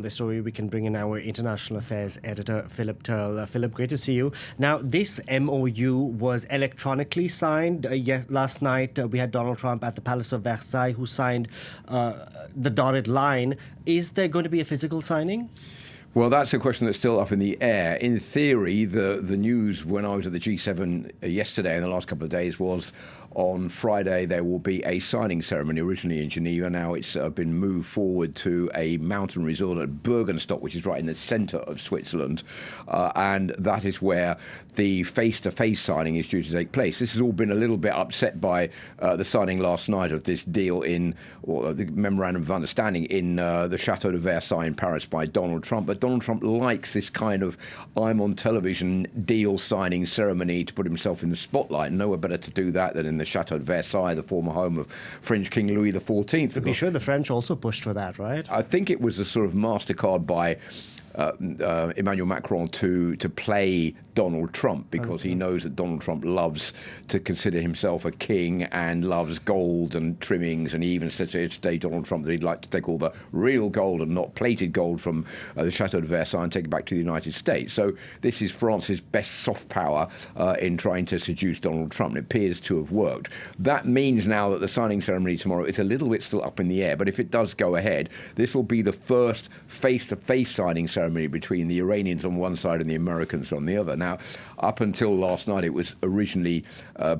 The story, we can bring in our international affairs editor, Philip Turle. Philip, great to see you. Now, this MOU was electronically signed. Last night, we had Donald Trump at the Palace of Versailles, who signed the dotted line. Is there going to be a physical signing? Well, that's a question that's still up in the air. In theory, the news when I was at the G7 yesterday and the last couple of days was on Friday there will be a signing ceremony, originally in Geneva. Now it's been moved forward to a mountain resort at Bergenstock, which is right in the centre of Switzerland. And that is where the face-to-face signing is due to take place. This has all been a little bit upset by the signing last night of this deal or the memorandum of understanding in the Chateau de Versailles in Paris by Donald Trump. But Donald Trump likes this kind of I'm on television deal signing ceremony to put himself in the spotlight. And nowhere better to do that than in the Chateau de Versailles, the former home of French King Louis XIV. To be sure, the French also pushed for that, right? I think it was a sort of MasterCard by Emmanuel Macron to play Donald Trump, because he knows that Donald Trump loves to consider himself a king and loves gold and trimmings, and he even said today, Donald Trump, that he'd like to take all the real gold and not plated gold from the Chateau de Versailles and take it back to the United States. So this is France's best soft power in trying to seduce Donald Trump, and it appears to have worked. That means now that the signing ceremony tomorrow is a little bit still up in the air, but if it does go ahead, this will be the first face-to-face signing ceremony between the Iranians on one side and the Americans on the other. Now, up until last night, it was originally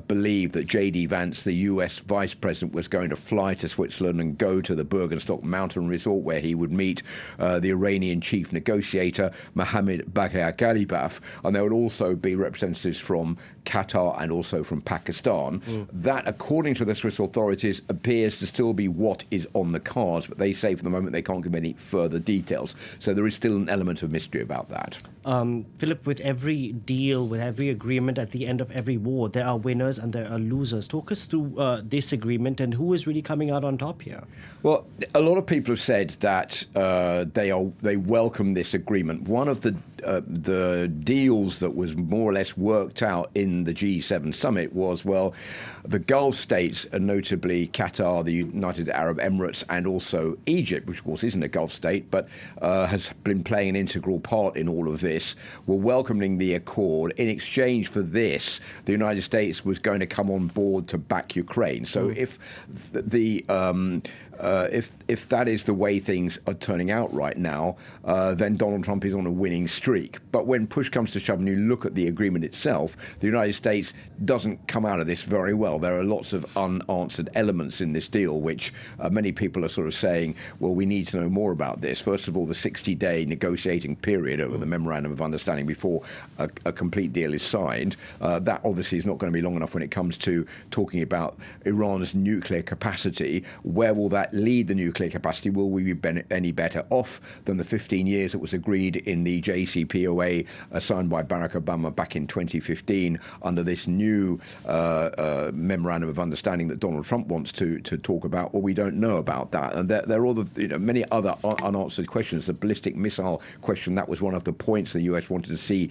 believed that J.D. Vance, the U.S. vice president, was going to fly to Switzerland and go to the Bergenstock mountain resort where he would meet the Iranian chief negotiator, Mohammed Bagher Ghalibaf, and there would also be representatives from Qatar and also from Pakistan. That, according to the Swiss authorities, appears to still be what is on the cards, but they say for the moment they can't give any further details. So there is still an element of mystery about that. Philip, with every deal, with every agreement, at the end of every war, there are winners and there are losers. Talk us through this agreement and who is really coming out on top here. Well, a lot of people have said that they welcome this agreement. One of the deals that was more or less worked out in the G7 summit was, well, the Gulf states, and notably Qatar, the United Arab Emirates, and also Egypt, which of course isn't a Gulf state, but has been playing an integral part in all of this, were welcoming the accord. In exchange for this, the United States was going to come on board to back Ukraine. So if that is the way things are turning out right now, then Donald Trump is on a winning streak. But when push comes to shove and you look at the agreement itself, the United States doesn't come out of this very well. There are lots of unanswered elements in this deal, which many people are sort of saying, well, we need to know more about this. First of all, the 60-day negotiating period over the memorandum of understanding before a complete deal is signed. That obviously is not going to be long enough when it comes to talking about Iran's nuclear capacity. Where will that lead the nuclear capacity? Will we be any better off than the 15 years that was agreed in the JCPOA signed by Barack Obama back in 2015 under this new memorandum of understanding that Donald Trump wants to talk about? Well, we don't know about that. And there are all many other unanswered questions. The ballistic missile question, that was one of the points the US wanted to see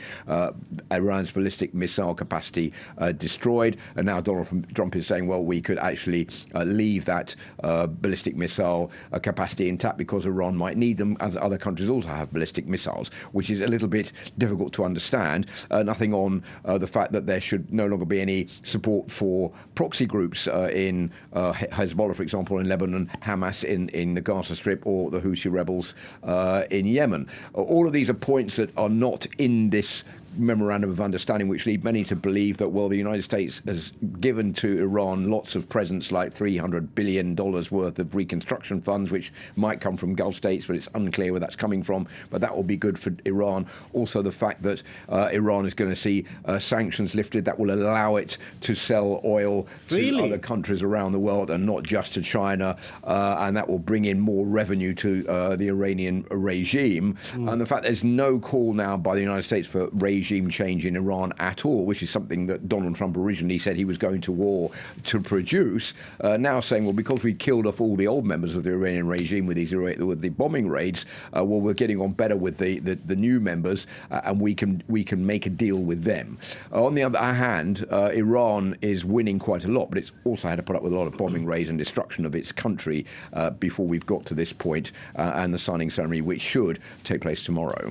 Iran's ballistic missile capacity destroyed. And now Donald Trump is saying, well, we could actually leave that ballistic missile capacity intact because Iran might need them, as other countries also have ballistic missiles, which is a little bit difficult to understand. Nothing on the fact that there should no longer be any support for proxy groups in Hezbollah, for example, in Lebanon, Hamas in the Gaza Strip, or the Houthi rebels in Yemen. All of these are points that are not in this memorandum of understanding, which lead many to believe that, well, the United States has given to Iran lots of presents, like $300 billion worth of reconstruction funds, which might come from Gulf states, but it's unclear where that's coming from. But that will be good for Iran. Also, the fact that Iran is going to see sanctions lifted, that will allow it to sell oil to other countries around the world and not just to China, and that will bring in more revenue to the Iranian regime. And the fact there's no call now by the United States for raising regime change in Iran at all, which is something that Donald Trump originally said he was going to war to produce, now saying, well, because we killed off all the old members of the Iranian regime with the bombing raids, well, we're getting on better with the new members, and we can make a deal with them. On the other hand, Iran is winning quite a lot, but it's also had to put up with a lot of bombing raids and destruction of its country before we've got to this point, and the signing ceremony, which should take place tomorrow.